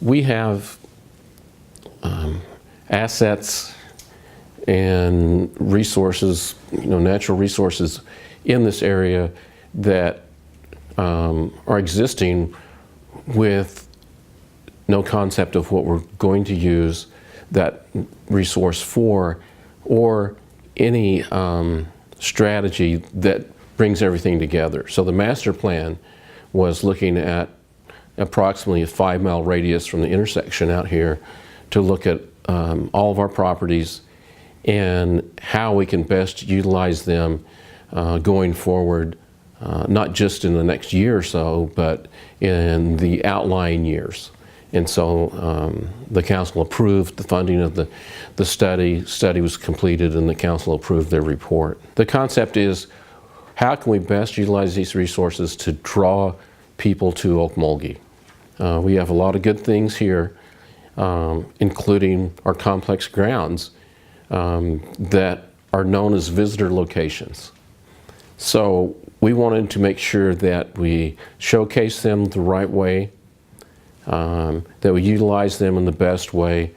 we have assets and resources, natural resources in this area that are existing with no concept of what we're going to use that resource for, or any strategy that brings everything together. So the master plan was looking at approximately a 5-mile radius from the intersection out here to look at all of our properties and how we can best utilize them going forward, not just in the next year or so, but in the outlying years. And so the council approved the funding of the study. Study was completed and the council approved their report. The concept is, how can we best utilize these resources to draw people to Okmulgee? We have a lot of good things here, including our complex grounds that are known as visitor locations. So we wanted to make sure that we showcase them the right way, that we utilize them in the best way,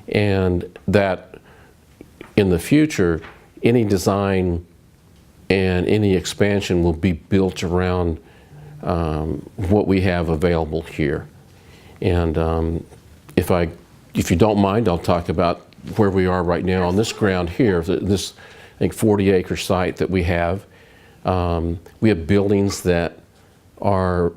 and that in the future, any design and any expansion will be built around what we have available here. And if you don't mind, I'll talk about where we are right now on this ground here, this, I think, 40-acre site that we have. We have buildings that are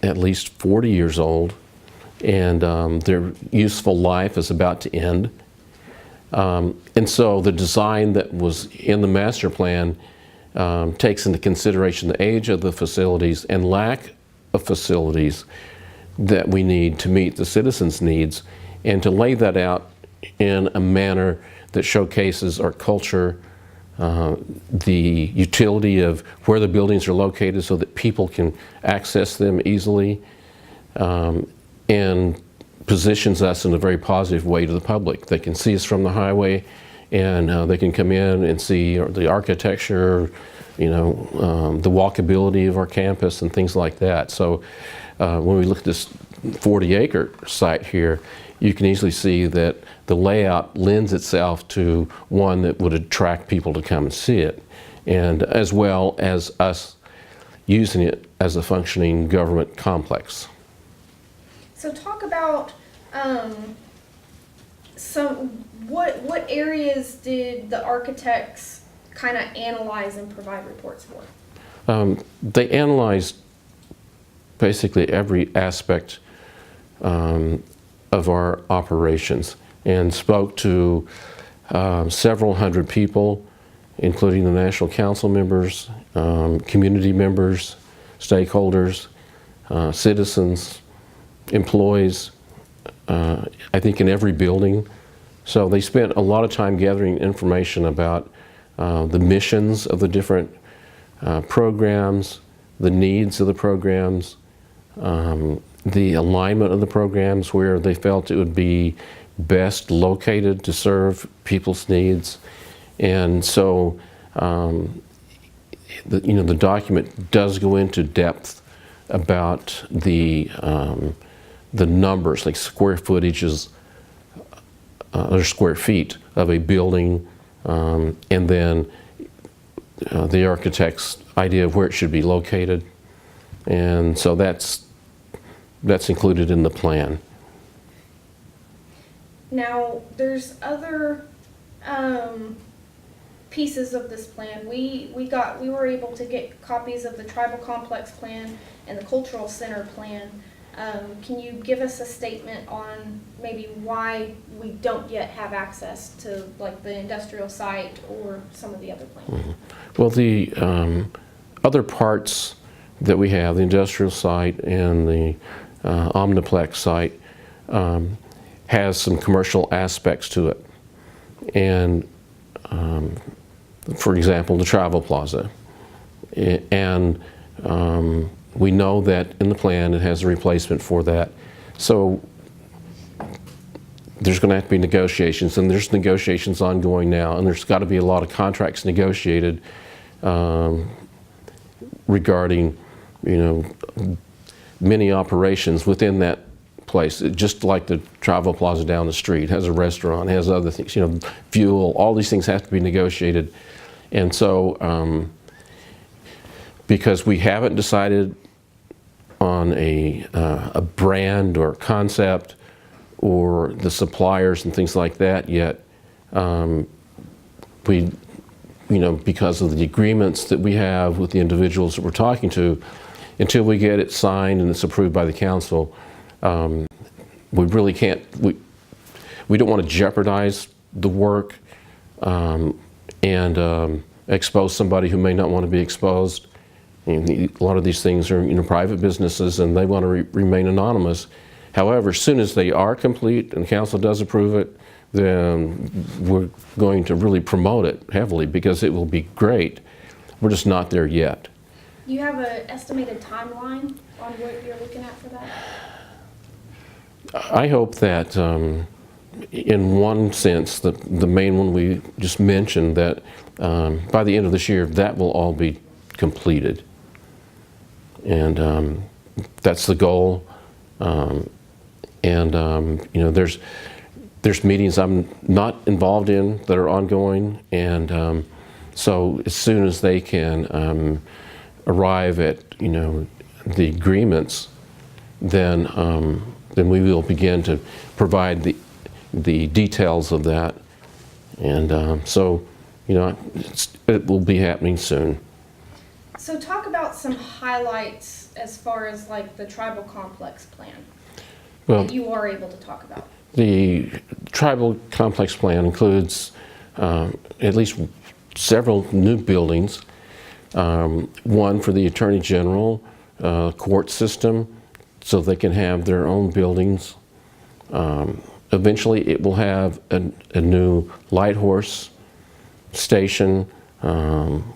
at least 40 years old, and their useful life is about to end. And so the design that was in the master plan takes into consideration the age of the facilities and lack of facilities that we need to meet the citizens' needs, and to lay that out in a manner that showcases our culture, the utility of where the buildings are located so that people can access them easily, and positions us in a very positive way to the public. They can see us from the highway, and they can come in and see the architecture, the walkability of our campus and things like that. So when we look at this 40-acre site here, you can easily see that the layout lends itself to one that would attract people to come and see it, and as well as us using it as a functioning government complex. So talk about what areas did the architects kind of analyze and provide reports for? They analyzed basically every aspect of our operations and spoke to several hundred people, including the National Council members, community members, stakeholders, citizens, employees, I think in every building. So they spent a lot of time gathering information about the missions of the different programs, the needs of the programs, the alignment of the programs, where they felt it would be best located to serve people's needs. And so the document does go into depth about the numbers, like square footages or square feet of a building, and then the architect's idea of where it should be located. And so that's included in the plan. Now, there's other pieces of this plan. We were able to get copies of the tribal complex plan and the cultural center plan. Can you give us a statement on maybe why we don't yet have access to, like, the industrial site or some of the other plans? Mm-hmm. Well, the other parts that we have, the industrial site and the Omniplex site, has some commercial aspects to it. And for example, the travel plaza. And we know that in the plan it has a replacement for that. So there's going to have to be negotiations, and there's negotiations ongoing now, and there's got to be a lot of contracts negotiated regarding, many operations within that place, just like the Travel Plaza down the street has a restaurant, has other things, you know, fuel, all these things have to be negotiated. And so, because we haven't decided on a brand or concept or the suppliers and things like that yet, we, you know, because of the agreements that we have with the individuals that we're talking to, until we get it signed and it's approved by the council, we really can't, we don't want to jeopardize the work and expose somebody who may not want to be exposed. And a lot of these things are, you know, private businesses and they want to remain anonymous. However, as soon as they are complete and the council does approve it, then we're going to really promote it heavily because it will be great. We're just not there yet. Do you have an estimated timeline on what you're looking at for that? I hope that in one sense, the main one we just mentioned, that by the end of this year, that will all be completed. And that's the goal. You know, there's meetings I'm not involved in that are ongoing, and so as soon as they can arrive at, you know, the agreements, then we will begin to provide the details of that, and so, you know, it will be happening soon. So talk about some highlights as far as like the tribal complex plan that you are able to talk about. The tribal complex plan includes at least several new buildings. One for the Attorney General, court system, so they can have their own buildings. Eventually it will have a new light horse station,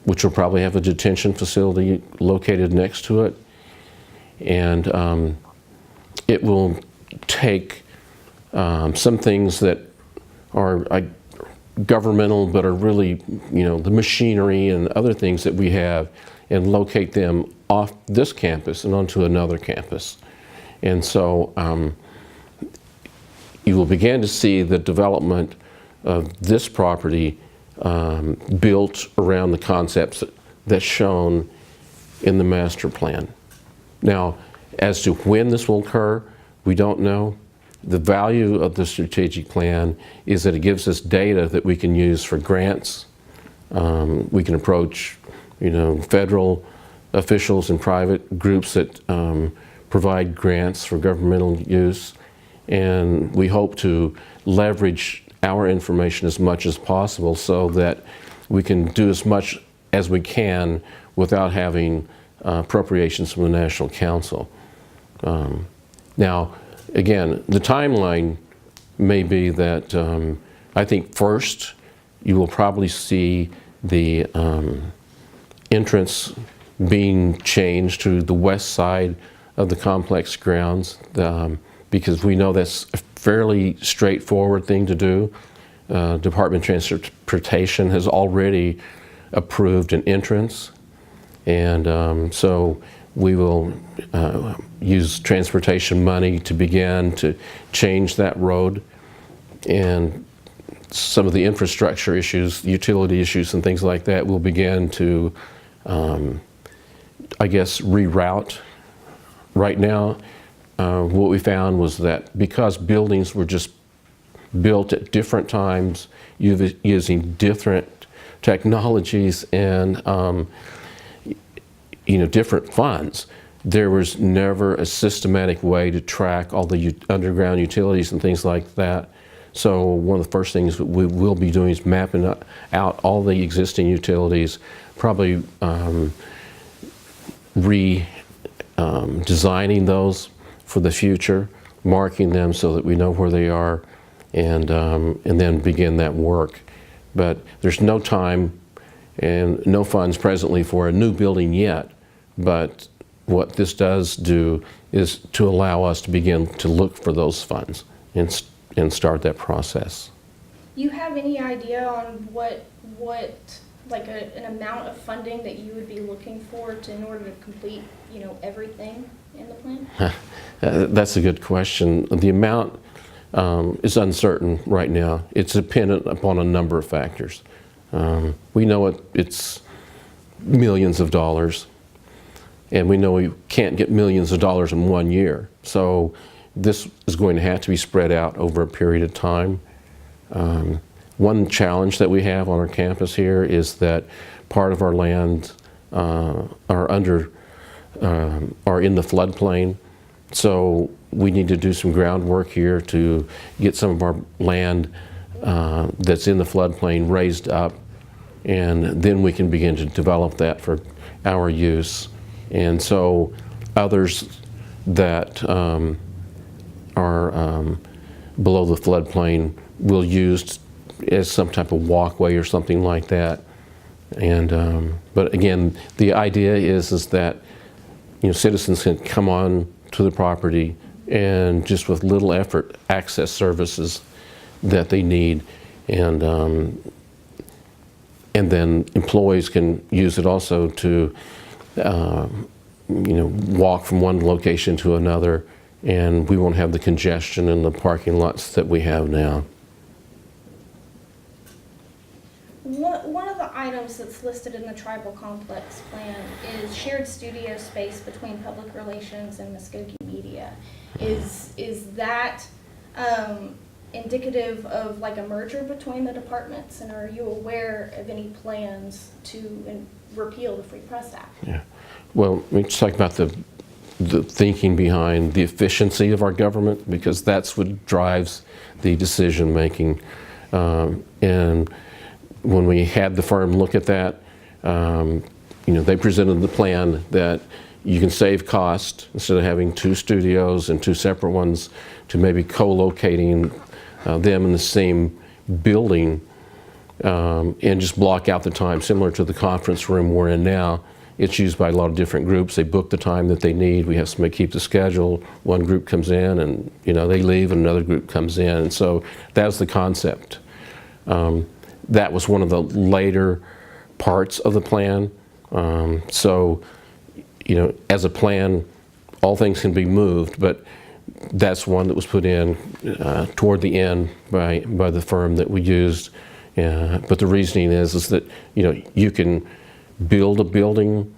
which will probably have a detention facility located next to it. And it will take some things that are governmental but are really, you know, the machinery and other things that we have, and locate them off this campus and onto another campus. And so you will begin to see the development of this property built around the concepts that's shown in the master plan. Now, as to when this will occur, we don't know. The value of the strategic plan is that it gives us data that we can use for grants. We can approach, you know, federal officials and private groups that provide grants for governmental use, and we hope to leverage our information as much as possible so that we can do as much as we can without having appropriations from the National Council. Now, again, the timeline may be that I think first you will probably see the entrance being changed to the west side of the complex grounds, because we know that's a fairly straightforward thing to do. Department of Transportation has already approved an entrance, and so we will use transportation money to begin to change that road, and some of the infrastructure issues, utility issues and things like that will begin to, I guess, reroute. Right now, what we found was that because buildings were just built at different times using different technologies and you know, different funds, there was never a systematic way to track all the underground utilities and things like that. So one of the first things that we will be doing is mapping out all the existing utilities, probably designing those for the future, marking them so that we know where they are, and then begin that work. But there's no time and no funds presently for a new building yet. But what this does do is to allow us to begin to look for those funds and start that process. You have any idea on what like an amount of funding that you would be looking for in order to complete, everything in the plan? That's a good question. The amount is uncertain right now. It's dependent upon a number of factors. We know it's millions of dollars, and we know we can't get millions of dollars in 1 year. So this is going to have to be spread out over a period of time. One challenge that we have on our campus here is that part of our land are in the floodplain. So we need to do some groundwork here to get some of our land that's in the floodplain raised up, and then we can begin to develop that for our use. And so others that are below the floodplain will use as some type of walkway or something like that. And but again, the idea is that citizens can come on to the property and just with little effort access services that they need, and then employees can use it also to walk from one location to another, and we won't have the congestion in the parking lots that we have now. One of the items that's listed in the tribal complex plan is shared studio space between public relations and Muscogee media. Is that indicative of like a merger between the departments, and are you aware of any plans to repeal the Free Press Act? Yeah. Well, we just talk about the thinking behind the efficiency of our government, because that's what drives the decision making. And when we had the firm look at that, they presented the plan that you can save cost instead of having 2 studios and 2 separate ones, to maybe co-locating them in the same building, and just block out the time, similar to the conference room we're in now. It's used by a lot of different groups. They book the time that they need. We have somebody keep the schedule. One group comes in and they leave, and another group comes in. And so that was the concept. That was one of the later parts of the plan. So as a plan, all things can be moved, but that's one that was put in toward the end by the firm that we used. But the reasoning is that you can build a building,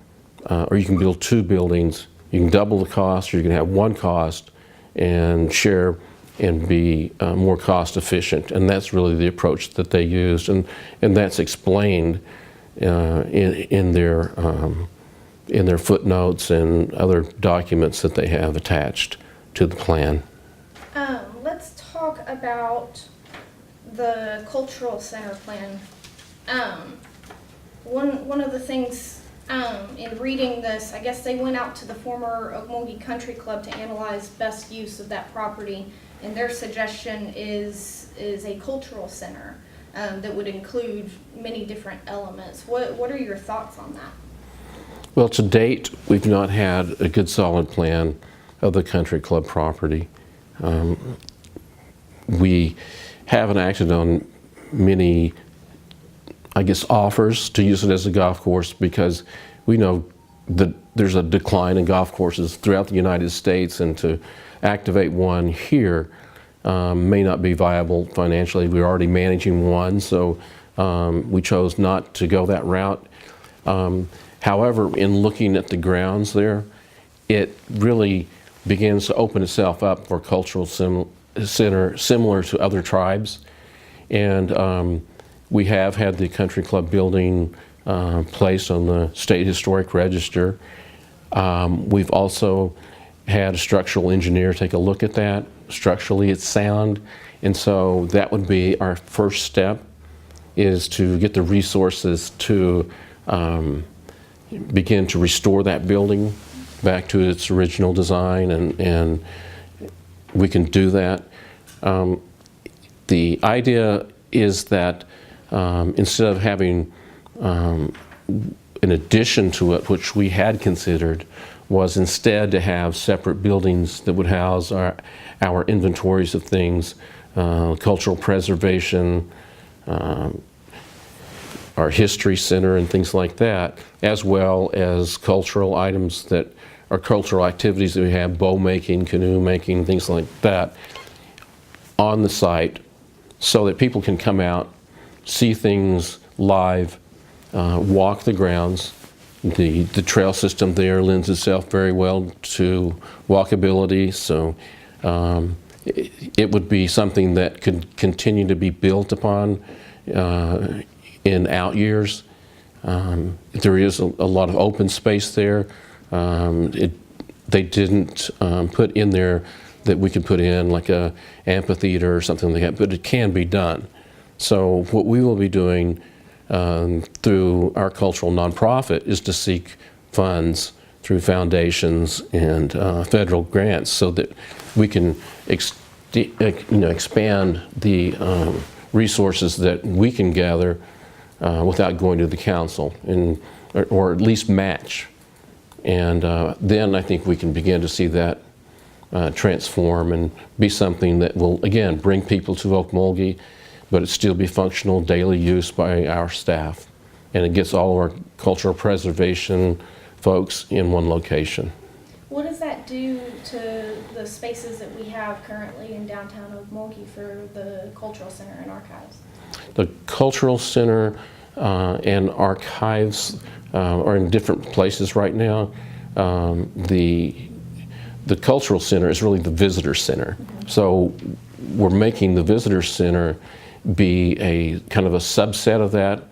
or you can build 2 buildings. You can double the cost, or you can have one cost and share and be more cost efficient. And that's really the approach that they used, and that's explained in their footnotes and other documents that they have attached to the plan. Let's talk about the cultural center plan. One of the things in reading this, I guess they went out to the former Muscogee Country Club to analyze best use of that property, and their suggestion is a cultural center that would include many different elements. What are your thoughts on that? Well, to date, we've not had a good solid plan of the country club property. We haven't acted on many, offers to use it as a golf course, because we know that there's a decline in golf courses throughout the United States, and to activate one here may not be viable financially. We're already managing one, so we chose not to go that route. However, in looking at the grounds there, it really begins to open itself up for cultural center similar to other tribes. And we have had the country club building placed on the State Historic Register. We've also had a structural engineer take a look at that. Structurally, it's sound, and so that would be our first step, is to get the resources to begin to restore that building back to its original design, and we can do that. The idea is that instead of having an addition to it, which we had considered, was instead to have separate buildings that would house our inventories of things, cultural preservation, our history center and things like that, as well as cultural items that are cultural activities that we have, bow making, canoe making, things like that, on the site so that people can come out, see things live, walk the grounds. The trail system there lends itself very well to walkability, so it would be something that could continue to be built upon in out years. There is a lot of open space there. They didn't put in there that we could put in like a amphitheater or something like that, but it can be done. So what we will be doing through our cultural nonprofit is to seek funds through foundations and federal grants so that we can expand the resources that we can gather without going to the council, or at least match. And then I think we can begin to see that transform and be something that will, again, bring people to Okmulgee, but it still be functional daily use by our staff. And it gets all of our cultural preservation folks in one location. What does that do to the spaces that we have currently in downtown Okmulgee for the cultural center and archives? The cultural center and archives are in different places right now. The cultural center is really the visitor center. Mm-hmm. So we're making the visitor center be a kind of a subset of that.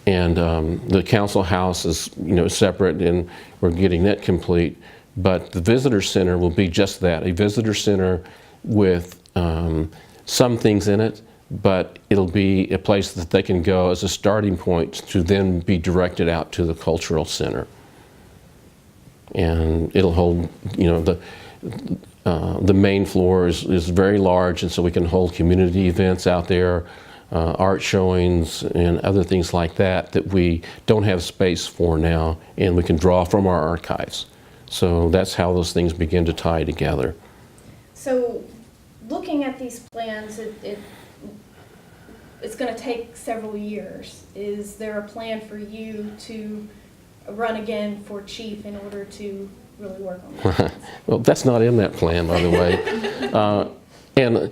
The council house is, separate, and we're getting that complete. But the visitor center will be just that, a visitor center with some things in it, but it'll be a place that they can go as a starting point to then be directed out to the cultural center. And it'll hold, the main floor is very large, and so we can hold community events out there, art showings and other things like that we don't have space for now, and we can draw from our archives. So that's how those things begin to tie together. So looking at these plans, it's going to take several years. Is there a plan for you to run again for chief in order to really work on that? Well, that's not in that plan, by the way. And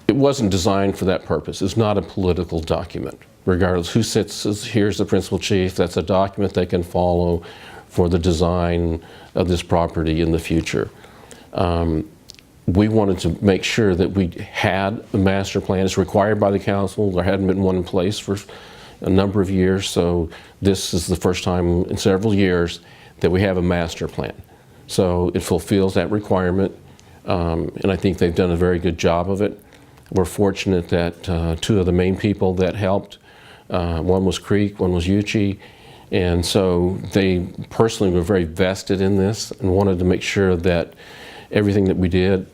it wasn't designed for that purpose. It's not a political document. Regardless who sits as here's the principal chief, that's a document they can follow for the design of this property in the future. We wanted to make sure that we had a master plan. It's required by the council. There hadn't been one in place for a number of years, so this is the first time in several years that we have a master plan. So it fulfills that requirement, and I think they've done a very good job of it. We're fortunate that two of the main people that helped, one was Creek, one was Uchi, and so they personally were very vested in this and wanted to make sure that everything that we did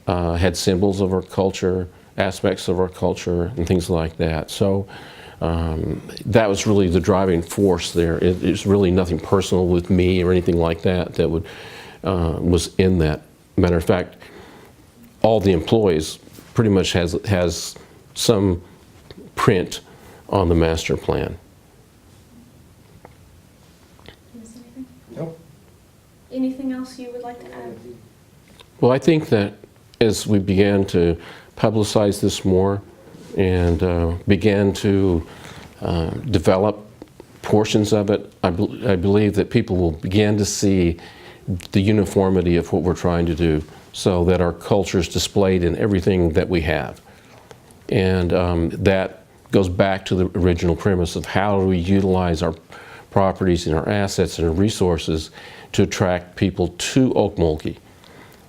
had symbols of our culture, aspects of our culture, and things like that. So that was really the driving force there. It's really nothing personal with me or anything like that was in that. Matter of fact, all the employees pretty much has some print on the master plan. Nope. Anything else you would like to add? Well, I think that as we began to publicize this more and began to develop portions of it, I believe that people will begin to see the uniformity of what we're trying to do so that our culture is displayed in everything that we have. And that goes back to the original premise of how do we utilize our properties and our assets and our resources to attract people to Okmulgee,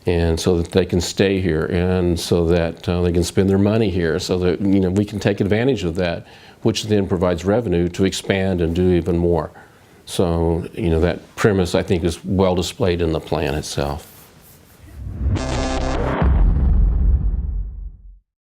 and so that they can stay here, and so that they can spend their money here, so that we can take advantage of that, which then provides revenue to expand and do even more. So that premise, I think, is well displayed in the plan itself.